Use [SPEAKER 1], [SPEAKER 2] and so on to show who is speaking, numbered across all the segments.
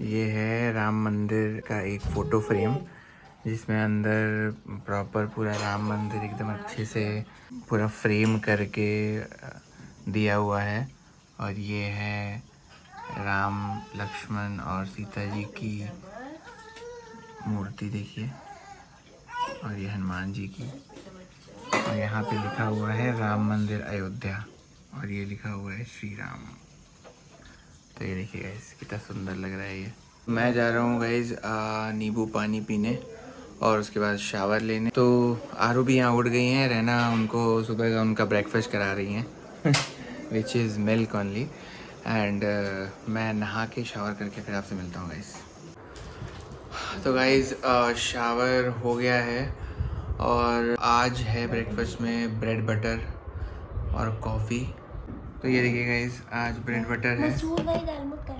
[SPEAKER 1] ये है राम मंदिर का एक फ़ोटो फ्रेम जिसमें अंदर प्रॉपर पूरा राम मंदिर एकदम अच्छे से पूरा फ्रेम करके दिया हुआ है। और ये है राम लक्ष्मण और सीता जी की मूर्ति देखिए, और ये हनुमान जी की। और यहाँ पे लिखा हुआ है राम मंदिर अयोध्या, और ये लिखा हुआ है श्री राम। तो ये देखिए गाइस कितना सुंदर लग रहा है ये। मैं जा रहा हूँ गाइस नींबू पानी पीने और उसके बाद शावर लेने। तो आरू भी यहाँ उठ गई हैं, रहना उनको सुबह का उनका ब्रेकफास्ट करा रही हैं which is milk only. And मैं नहा के शावर करके फिर आपसे मिलता हूँ गाइस। तो गाइस शावर हो गया है और आज है ब्रेकफास्ट में ब्रेड बटर और कॉफ़ी। तो ये देखिए गाइस आज ब्रेड बटर है,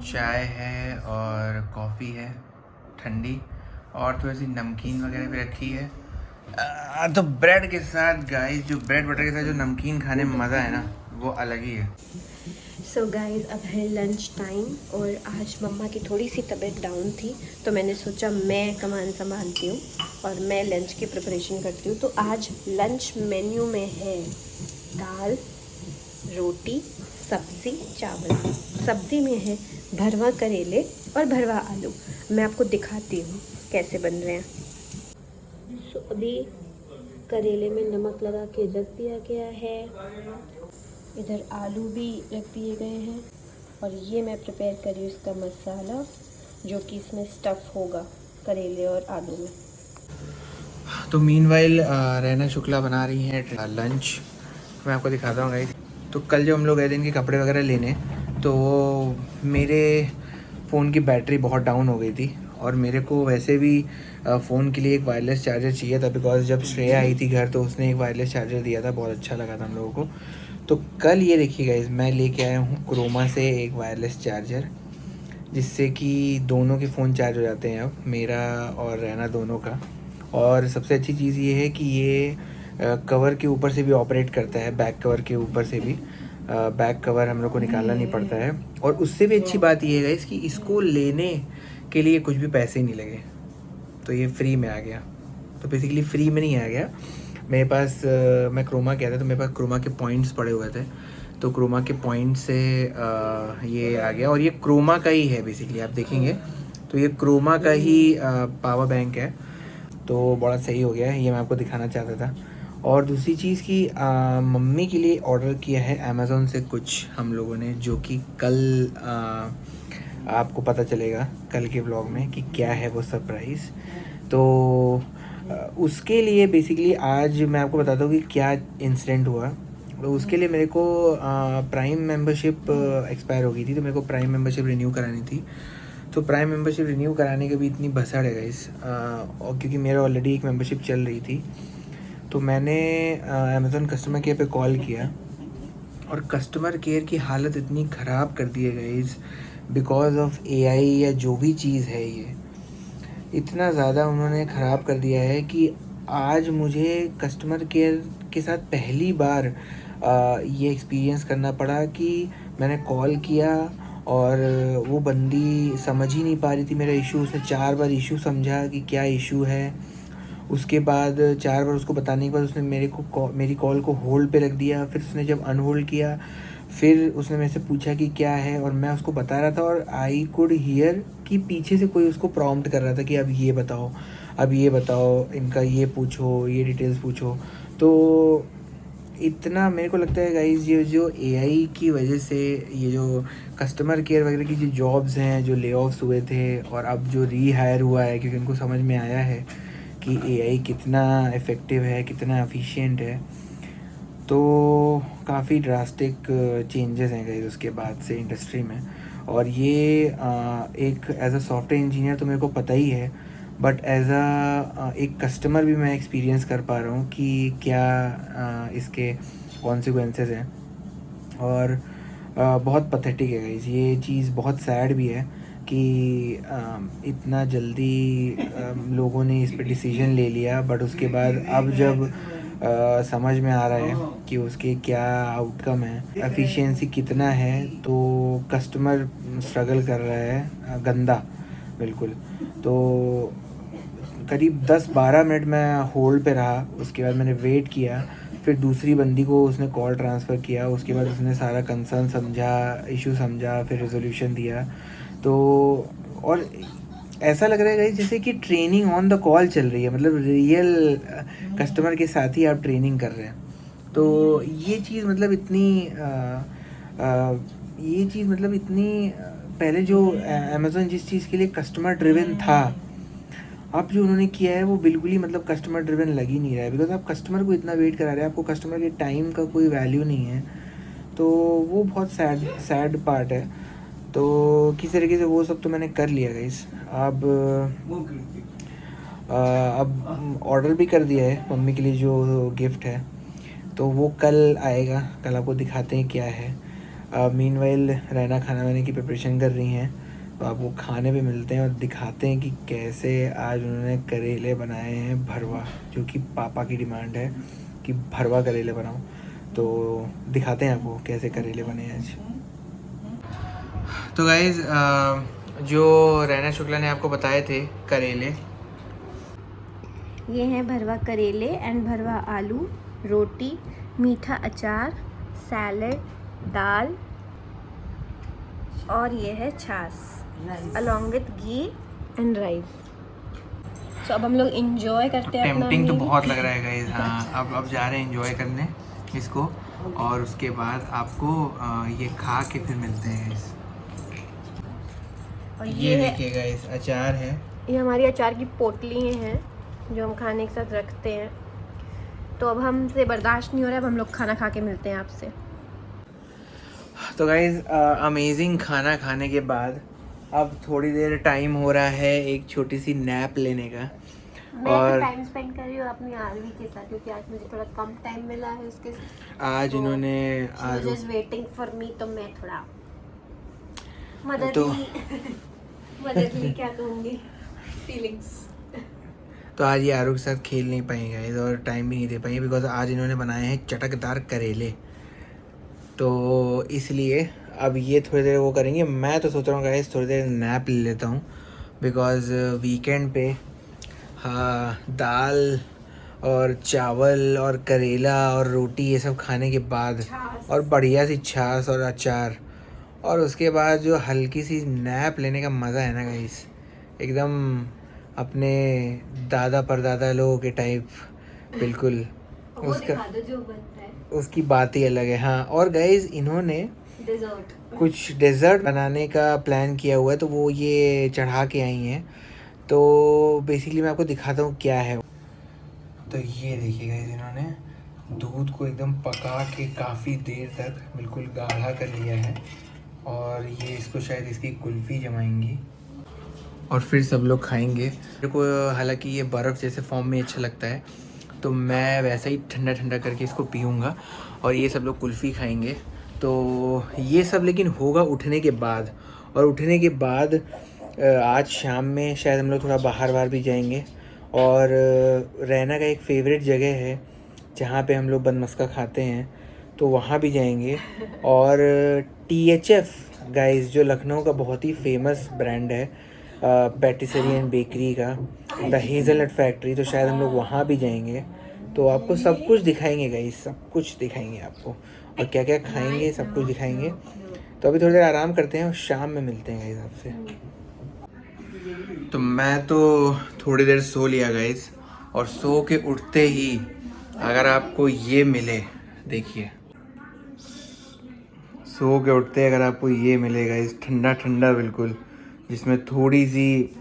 [SPEAKER 1] चाय है और कॉफ़ी है ठंडी, और थोड़ी सी नमकीन वगैरह भी रखी है। तो ब्रेड के साथ गाइस, जो ब्रेड बटर के साथ जो नमकीन खाने में मज़ा है ना, वो अलग ही है।
[SPEAKER 2] सो गाइज़ अब है लंच टाइम और आज मम्मा की थोड़ी सी तबीयत डाउन थी, तो मैंने सोचा मैं कमान संभालती हूँ और मैं लंच की प्रिपरेशन करती हूँ। तो आज लंच मेन्यू में है दाल, रोटी, सब्ज़ी, चावल। सब्ज़ी में है भरवा करेले और भरवा आलू। मैं आपको दिखाती हूँ कैसे बन रहे हैं। सो अभी करेले में नमक लगा के रख दिया गया है, इधर आलू भी रख दिए गए हैं और ये मैं प्रिपेयर कर रही हूँ इसका मसाला, जो कि इसमें स्टफ़ होगा करेले और आलू में।
[SPEAKER 1] तो मीनवाइल रैना शुक्ला बना रही हैं लंच। मैं आपको दिखाता हूँ गाइस। तो कल जो हम लोग गए थे इनके कपड़े वगैरह लेने, तो मेरे फ़ोन की बैटरी बहुत डाउन हो गई थी और मेरे को वैसे भी फ़ोन के लिए एक वायरलेस चार्जर चाहिए था, बिकॉज़ जब श्रेया आई थी घर तो उसने एक वायरलेस चार्जर दिया था, बहुत अच्छा लगा था हम लोगों को। तो कल ये देखिए गाइस मैं लेके आया हूँ क्रोमा से एक वायरलेस चार्जर, जिससे कि दोनों के फ़ोन चार्ज हो जाते हैं, अब मेरा और रैना दोनों का। और सबसे अच्छी चीज़ ये है कि ये कवर के ऊपर से भी ऑपरेट करता है, बैक कवर के ऊपर से भी। बैक कवर हम लोग को निकालना नहीं पड़ता है। और उससे भी अच्छी बात ये है गाइस कि इसको लेने के लिए कुछ भी पैसे ही नहीं लगे, तो ये फ्री में आ गया। तो बेसिकली फ्री में नहीं आ गया, मेरे पास मैं क्रोमा गया था तो मेरे पास क्रोमा के पॉइंट्स पड़े हुए थे, तो क्रोमा के पॉइंट से ये आ गया। और ये क्रोमा का ही है बेसिकली, आप देखेंगे तो ये क्रोमा का ही पावर बैंक है, तो बड़ा सही हो गया है। ये मैं आपको दिखाना चाहता था। और दूसरी चीज़ कि मम्मी के लिए ऑर्डर किया है अमेज़ोन से कुछ हम लोगों ने, जो कि कल आपको पता चलेगा कल के व्लॉग में कि क्या है वो सरप्राइज़। तो उसके लिए बेसिकली आज मैं आपको बताता हूँ कि क्या इंसिडेंट हुआ। तो उसके लिए मेरे को प्राइम मेंबरशिप एक्सपायर हो गई थी, तो मेरे को प्राइम मेंबरशिप रिन्यू करानी थी। तो प्राइम मेंबरशिप रिन्यू कराने के भी इतनी भसड़ है गाइस, और क्योंकि मेरा ऑलरेडी एक मेंबरशिप चल रही थी, तो मैंने अमेज़ॉन कस्टमर केयर पे कॉल किया और कस्टमर केयर की हालत इतनी ख़राब कर दी है गाइस, बिकॉज ऑफ एआई या जो भी चीज़ है, ये इतना ज़्यादा उन्होंने ख़राब कर दिया है कि आज मुझे कस्टमर केयर के साथ पहली बार ये एक्सपीरियंस करना पड़ा कि मैंने कॉल किया और वो बंदी समझ ही नहीं पा रही थी मेरा इशू। उसने 4 बार इशू समझा कि क्या इशू है, उसके बाद 4 बार उसको बताने के बाद उसने मेरी कॉल को होल्ड पे रख दिया। फिर उसने जब अनहोल्ड किया फिर उसने मेरे से पूछा कि क्या है, और मैं उसको बता रहा था और आई कुड हियर कि पीछे से कोई उसको प्रॉम्प्ट कर रहा था कि अब ये बताओ, अब ये बताओ, इनका ये पूछो, ये डिटेल्स पूछो। तो इतना मेरे को लगता है गाइस, ये जो एआई की वजह से ये जो कस्टमर केयर वगैरह की जो जॉब्स हैं, जो ले ऑफ्स हुए थे और अब जो रीहायर हुआ है, क्योंकि उनको समझ में आया है कि एआई कितना इफ़ेक्टिव है, कितना एफिशिएंट है, तो काफ़ी ड्रास्टिक चेंजेस हैं गाइस उसके बाद से इंडस्ट्री में। और ये एक एज अ सॉफ्टवेयर इंजीनियर तो मेरे को पता ही है, बट एज अ एक कस्टमर भी मैं एक्सपीरियंस कर पा रहा हूँ कि क्या इसके कॉन्सिक्वेंसेस हैं। और बहुत पथेटिक है गाइस, ये चीज़ बहुत सैड भी है कि इतना जल्दी लोगों ने इस पे डिसीजन ले लिया, बट उसके बाद अब जब समझ में आ रहा है कि उसके क्या आउटकम है, एफिशिएंसी कितना है, तो कस्टमर स्ट्रगल कर रहा है गंदा। बिल्कुल। तो करीब 10-12 मिनट मैं होल्ड पे रहा, उसके बाद मैंने वेट किया, फिर दूसरी बंदी को उसने कॉल ट्रांसफ़र किया, उसके बाद उसने सारा कंसर्न समझा, इशू समझा, फिर रेजोल्यूशन दिया। तो और ऐसा लग रहा है गाइस जैसे कि ट्रेनिंग ऑन द कॉल चल रही है, मतलब रियल कस्टमर के साथ ही आप ट्रेनिंग कर रहे हैं। तो ये चीज़ मतलब इतनी पहले जो अमेज़न जिस चीज़ के लिए कस्टमर ड्रिवन था, अब जो उन्होंने किया है वो बिल्कुल ही मतलब कस्टमर ड्रिवन लग ही नहीं रहा है। बिकॉज़ आप कस्टमर को इतना वेट करा रहे हैं, आपको कस्टमर के टाइम का कोई वैल्यू नहीं है, तो वो बहुत सैड पार्ट है। तो किस तरीके से वो सब तो मैंने कर लिया गाइस। अब ऑर्डर भी कर दिया है मम्मी के लिए जो गिफ्ट है, तो वो कल आएगा, कल आपको दिखाते हैं क्या है। मीनवाइल रैना खाना बनाने की प्रिपरेशन कर रही हैं, तो आपको खाने पे मिलते हैं और दिखाते हैं कि कैसे आज उन्होंने करेले बनाए हैं भरवा, जो कि पापा की डिमांड है कि भरवा करेले बनाओ। तो दिखाते हैं आपको कैसे करेले बने हैं आज। तो गाइज़ जो रैना शुक्ला ने आपको बताए थे करेले,
[SPEAKER 2] ये हैं भरवा करेले एंड भरवा आलू, रोटी, मीठा अचार, सैलड, दाल और ये है छाछ along with ghee and rice. तो अब हम लोग इंजॉय करते हैं।
[SPEAKER 1] टेम्पटिंग तो बहुत लग रहा है गाइस। हाँ, अब जा रहे हैं इंजॉय करने इसको, और उसके बाद आपको ये खा के फिर मिलते हैं गाइस।
[SPEAKER 2] और
[SPEAKER 1] ये देखिए गाइस अचार है,
[SPEAKER 2] ये हमारी अचार की पोटली हैं जो हम खाने के साथ रखते हैं। तो अब हमसे बर्दाश्त नहीं हो रहा है, अब हम लोग खाना खा के मिलते हैं आपसे।
[SPEAKER 1] तो गाइज अमेजिंग खाना खाने के बाद अब थोड़ी देर टाइम हो रहा है एक छोटी सी नैप लेने का।
[SPEAKER 2] मैं
[SPEAKER 1] और
[SPEAKER 2] टाइम स्पेंड कर रही हूँ अपनी आरवी के साथ, क्योंकि आज मुझे थोड़ा कम टाइम मिला है उसके साथ।
[SPEAKER 1] आज
[SPEAKER 2] तो
[SPEAKER 1] इन्होंने
[SPEAKER 2] जस्ट वेटिंग फॉर मी, तो मैं थोड़ा मदरली क्या कहूँगी, फीलिंग्स।
[SPEAKER 1] तो आज ये आरू के साथ खेल नहीं पाएंगे गाइस और टाइम भी नहीं दे पाएंगे, बिकॉज आज इन्होंने बनाए हैं चटकदार करेले। तो इसलिए अब ये थोड़ी देर वो करेंगे। मैं तो सोच रहा हूँ गाइस थोड़ी देर नैप ले लेता हूँ, बिकॉज वीकेंड पे हाँ दाल और चावल और करेला और रोटी ये सब खाने के बाद और बढ़िया सी छाछ और अचार, और उसके बाद जो हल्की सी नैप लेने का मज़ा है ना गाइस, एकदम अपने दादा परदादा लोगों के टाइप बिल्कुल। उसका
[SPEAKER 2] जो बनता है
[SPEAKER 1] उसकी बात ही अलग है। हाँ, और गाइस इन्होंने कुछ डेजर्ट बनाने का प्लान किया हुआ है, तो वो ये चढ़ा के आई हैं। तो बेसिकली मैं आपको दिखाता हूँ क्या है। तो ये देखिए गाइस, इन्होंने दूध को एकदम पका के काफ़ी देर तक बिल्कुल गाढ़ा कर लिया है, और ये इसको शायद इसकी कुल्फ़ी जमाएंगी और फिर सब लोग खाएंगे। मेरे को हालांकि ये बर्फ़ जैसे फॉर्म में अच्छा लगता है, तो मैं वैसा ही ठंडा ठंडा करके इसको पीऊँगा, और ये सब लोग कुल्फ़ी खाएंगे। तो ये सब लेकिन होगा उठने के बाद, और उठने के बाद आज शाम में शायद हम लोग थोड़ा बाहर भी जाएंगे। और रैना का एक फ़ेवरेट जगह है जहाँ पे हम लोग बनमस्का खाते हैं, तो वहाँ भी जाएंगे। और THF गाइस, जो लखनऊ का बहुत ही फेमस ब्रांड है पैटिसरी एंड बेकरी का, द हेज़लनट फैक्ट्री, तो शायद हम लोग वहाँ भी जाएंगे। तो आपको सब कुछ दिखाएंगे गाइस, सब कुछ दिखाएंगे आपको, और क्या क्या खाएंगे सब कुछ दिखाएंगे। तो अभी थोड़ी देर आराम करते हैं और शाम में मिलते हैं गाइस आपसे। तो मैं तो थोड़ी देर सो लिया गाइस, और सो के उठते ही अगर आपको ये मिले, देखिए सो के उठते अगर आपको ये मिले गाइस, ठंडा ठंडा बिल्कुल, जिसमें थोड़ी सी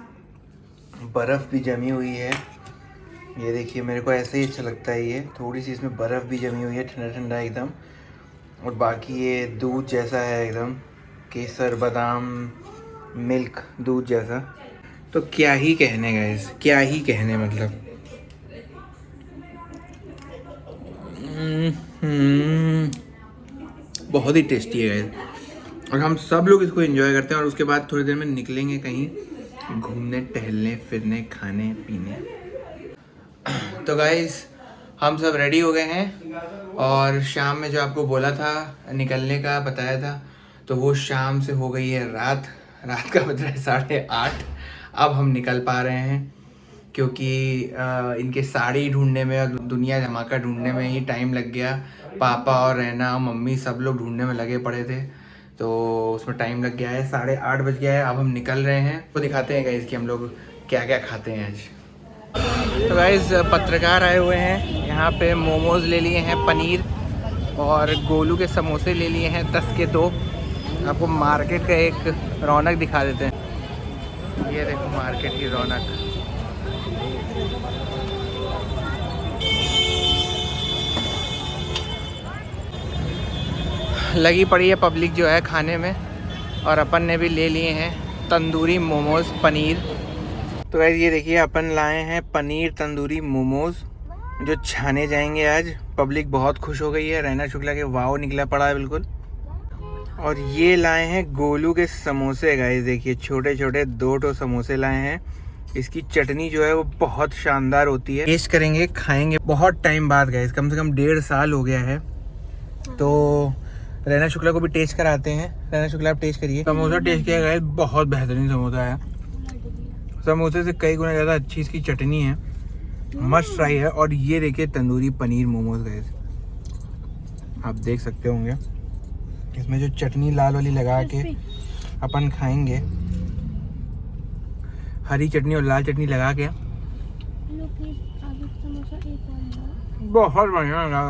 [SPEAKER 1] बर्फ़ भी जमी हुई है। ये देखिए, मेरे को ऐसे ही अच्छा लगता है, ये थोड़ी सी इसमें बर्फ़ भी जमी हुई है, ठंडा ठंडा एकदम। और बाकी ये दूध जैसा है एकदम, केसर बादाम मिल्क दूध जैसा। तो क्या ही कहने गाइस, क्या ही कहने, मतलब बहुत ही टेस्टी है गाइस, और हम सब लोग इसको एंजॉय करते हैं। और उसके बाद थोड़ी देर में निकलेंगे कहीं घूमने, टहलने, फिरने, खाने पीने। तो गाइस हम सब रेडी हो गए हैं, और शाम में जो आपको बोला था निकलने का, बताया था, तो वो शाम से हो गई है रात। रात का बज रहा है 8:30। अब हम निकल पा रहे हैं, क्योंकि इनके साड़ी ढूंढने में और दुनिया धमाका ढूंढने में ही टाइम लग गया। पापा और रैना मम्मी सब लोग ढूंढने में लगे पड़े थे, तो उसमें टाइम लग गया है। 8:30 बज गया है। अब हम निकल रहे हैं, तो दिखाते हैं गाइस कि हम लोग क्या क्या खाते हैं आज। तो गाइस पत्रकार आए हुए हैं यहाँ पे। मोमोज़ ले लिए हैं, पनीर, और गोलू के समोसे ले लिए हैं 10 के 2। आपको मार्केट का एक रौनक दिखा देते हैं। ये देखो मार्केट की रौनक। लगी पड़ी है पब्लिक जो है खाने में, और अपन ने भी ले लिए हैं तंदूरी मोमोज़ पनीर। तो गाइस ये देखिए अपन लाए हैं पनीर तंदूरी मोमोज़ जो छाने जाएंगे आज। पब्लिक बहुत खुश हो गई है। रैना शुक्ला के वाव निकला पड़ा है बिल्कुल। और ये लाए हैं गोलू के समोसे। गाइस देखिए छोटे छोटे 2 समोसे लाए हैं। इसकी चटनी जो है वो बहुत शानदार होती है। टेस्ट करेंगे, खाएंगे बहुत टाइम बाद गाइस, कम से कम 1.5 साल हो गया है। तो रैना शुक्ला को भी टेस्ट कराते हैं। रैना शुक्ला आप टेस्ट करिए। समोसा टेस्ट किया गाइस, बहुत बेहतरीन समोसा है। समोसे से कई गुना ज़्यादा अच्छी इसकी चटनी है, मस्ट ट्राई है। और ये देखिए तंदूरी पनीर मोमोज गाइस, आप देख सकते होंगे इसमें जो चटनी लाल वाली लगा के अपन खाएंगे, हरी चटनी और लाल चटनी लगा के, बहुत बढ़िया लगा।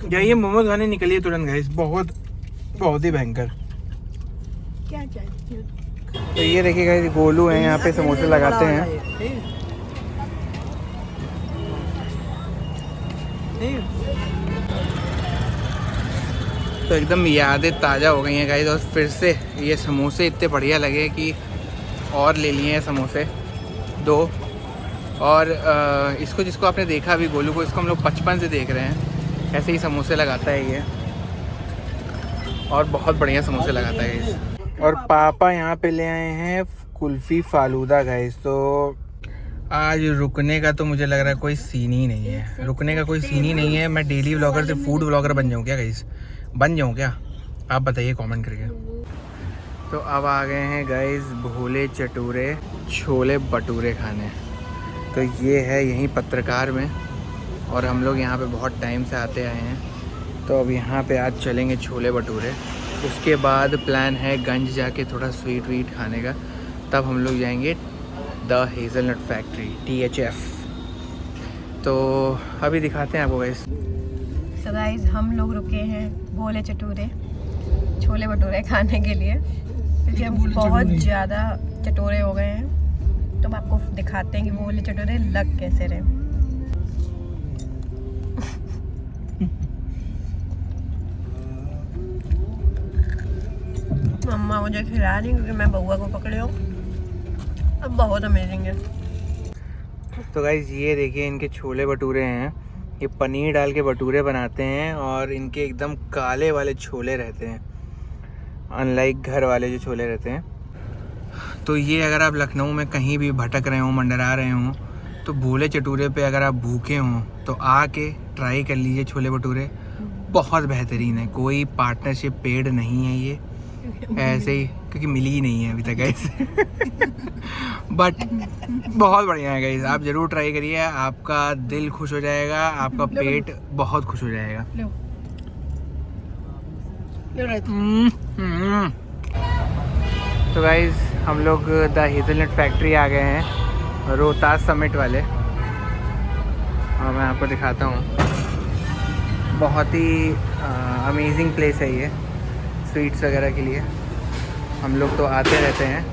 [SPEAKER 1] जाइए मोमोज खाने निकलिए तुरंत गाइस, बहुत ही भयंकर।
[SPEAKER 2] क्या चाहिए?
[SPEAKER 1] तो ये देखिए गाइस गोलू हैं यहाँ पे समोसे लगाते हैं। तो एकदम यादें ताज़ा हो गई हैं गाइस, और फिर से ये समोसे इतने बढ़िया लगे कि और ले लिए हैं समोसे 2। और इसको, जिसको आपने देखा अभी गोलू को, इसको हम लोग 55 से देख रहे हैं। ऐसे ही समोसे लगाता है ये, और बहुत बढ़िया समोसे लगाता है ये। और पापा यहाँ पे ले आए हैं कुल्फ़ी फालूदा गाइस। तो आज रुकने का तो मुझे लग रहा है कोई सीन ही नहीं है। रुकने का कोई सीन ही नहीं है। मैं डेली व्लॉगर से फूड व्लॉगर बन जाऊँ क्या गाइस? बन जाऊँ क्या? आप बताइए कमेंट करके। तो अब आ गए हैं गाइस भोले चटूरे छोले भटूरे खाने। तो ये है यहीं पत्रकार में, और हम लोग यहाँ पे बहुत टाइम से आते आए हैं। तो अब यहाँ पे आज चलेंगे छोले भटूरे। उसके बाद प्लान है गंज जाके थोड़ा स्वीट वीट खाने का, तब हम लोग जाएंगे द हेज़लनट फैक्ट्री THF। तो अभी दिखाते हैं आपको गाइस।
[SPEAKER 2] So guys, हम लोग रुके हैं भोले चटूरे छोले भटूरे खाने के लिए, क्योंकि हम बहुत ज़्यादा चटोरे हो गए हैं। तो हम आपको दिखाते हैं कि भोले चटूरे लग कैसे रहे। मम्मा मुझे खिला रही क्योंकि मैं बउआ को पकड़े हूँ। अब बहुत अमेजिंग है।
[SPEAKER 1] तो गाइस ये देखिए इनके छोले भटूरे हैं। ये पनीर डाल के भटूरे बनाते हैं, और इनके एकदम काले वाले छोले रहते हैं, अनलाइक घर वाले जो छोले रहते हैं। तो ये अगर आप लखनऊ में कहीं भी भटक रहे हों, मंडरा रहे हों, तो भोले चटूरे पे अगर आप भूखे हों तो आके ट्राई कर लीजिए छोले भटूरे। बहुत बेहतरीन है। कोई पार्टनरशिप पेड नहीं है ये, ऐसे ही, क्योंकि मिली ही नहीं है अभी तक ऐसे। बट बहुत बढ़िया है गाइस, आप ज़रूर ट्राई करिए। आपका दिल खुश हो जाएगा, आपका पेट बहुत खुश हो जाएगा। तो गाइस हम लोग द हेज़लनट फैक्ट्री आ गए हैं, रोहतास समिट वाले, और मैं आपको दिखाता हूँ। बहुत ही अमेजिंग प्लेस है ये स्वीट्स वगैरह के लिए। हम लोग तो आते रहते हैं,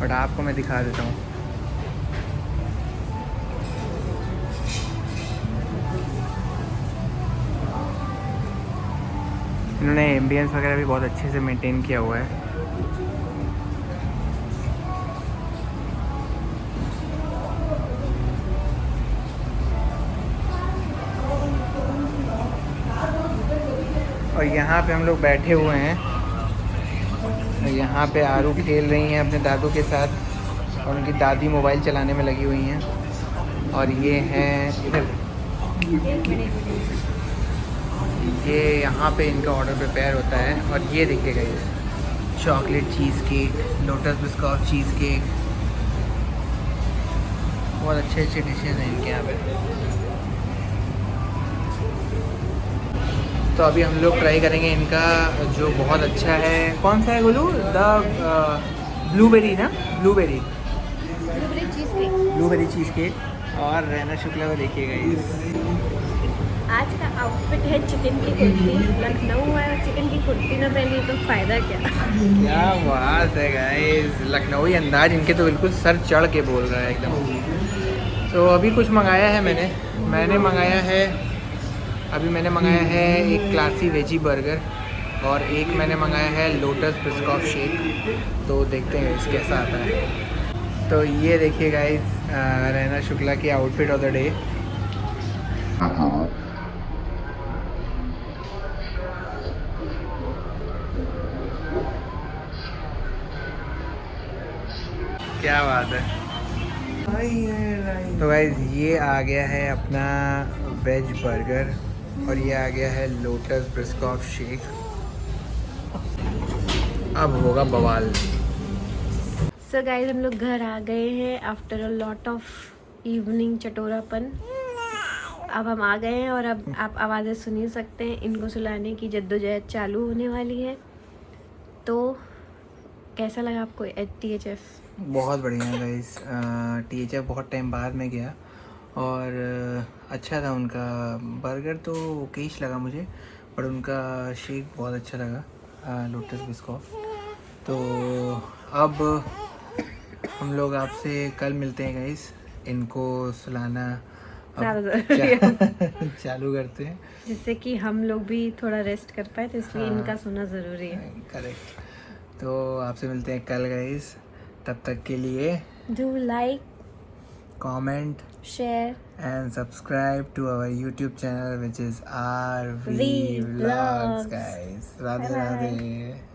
[SPEAKER 1] बट आपको मैं दिखा देता हूँ। इन्होंने एम्बियंस वगैरह भी बहुत अच्छे से मेंटेन किया हुआ है। और यहाँ पे हम लोग बैठे हुए हैं, यहाँ पे आरू खेल रही हैं अपने दादू के साथ, और उनकी दादी मोबाइल चलाने में लगी हुई हैं। और ये हैं इधर, ये यहाँ पे इनका ऑर्डर प्रिपेयर होता है। और ये देखिएगा ये chocolate cheese cake, lotus Biscoff cheese cake, बहुत अच्छे अच्छे डिशेज हैं इनके यहाँ पे। तो अभी हम लोग ट्राई करेंगे इनका जो बहुत अच्छा है, कौन सा है गोलू? द ब्लूबेरी ना, ब्लूबेरी चीज़ केक। और रैना शुक्ला को देखिएगा इस
[SPEAKER 2] आज का आउटफिट है चिकन की कुर्ती। लखनऊ है और चिकन की कुर्ती ना पहनी तो फ़ायदा क्या
[SPEAKER 1] बात है गाइस, लखनऊई अंदाज इनके तो बिल्कुल सर चढ़ के बोल रहा है एकदम। तो अभी कुछ मंगाया है मैंने मंगाया है एक क्लासी वेजी बर्गर और एक मैंने मंगाया है लोटस बिस्कॉफ शेक। तो देखते हैं इस कैसा आता है। तो ये देखिए गाइस, रैना शुक्ला की आउटफिट ऑफ द डे। क्या बात है। तो गाइस ये आ गया है अपना वेज बर्गर और ये आ गया है लोटस बिस्कॉफ शेक। अब होगा बवाल।
[SPEAKER 2] सो गाइस हम लोग घर आ गए हैं after a lot of evening चटोरापन। अब हम आ गए हैं और अब आप आवाज़ें सुन ही सकते हैं। इनको सुलाने की जद्दोजहद चालू होने वाली है। तो कैसा लगा आपको THF?
[SPEAKER 1] बहुत बढ़िया गाइस। THF बहुत टाइम बाद में गया और अच्छा था उनका बर्गर। तो ओकेश लगा मुझे, पर उनका शेक बहुत अच्छा लगा, लोटस बिस्कॉफ। तो अब हम लोग आपसे कल मिलते हैं गाइस। इनको सुलाना चालू करते हैं
[SPEAKER 2] जिससे कि हम लोग भी थोड़ा रेस्ट कर पाए, तो इसलिए इनका सोना ज़रूरी है।
[SPEAKER 1] करेक्ट। तो आपसे मिलते हैं कल गाइस। तब तक के लिए
[SPEAKER 2] do like,
[SPEAKER 1] comment,
[SPEAKER 2] share
[SPEAKER 1] and subscribe to our YouTube channel, which is RV
[SPEAKER 2] V
[SPEAKER 1] Vlogs,
[SPEAKER 2] Vlogs.
[SPEAKER 1] guys. Radhe
[SPEAKER 2] Bye-bye.
[SPEAKER 1] Radhe.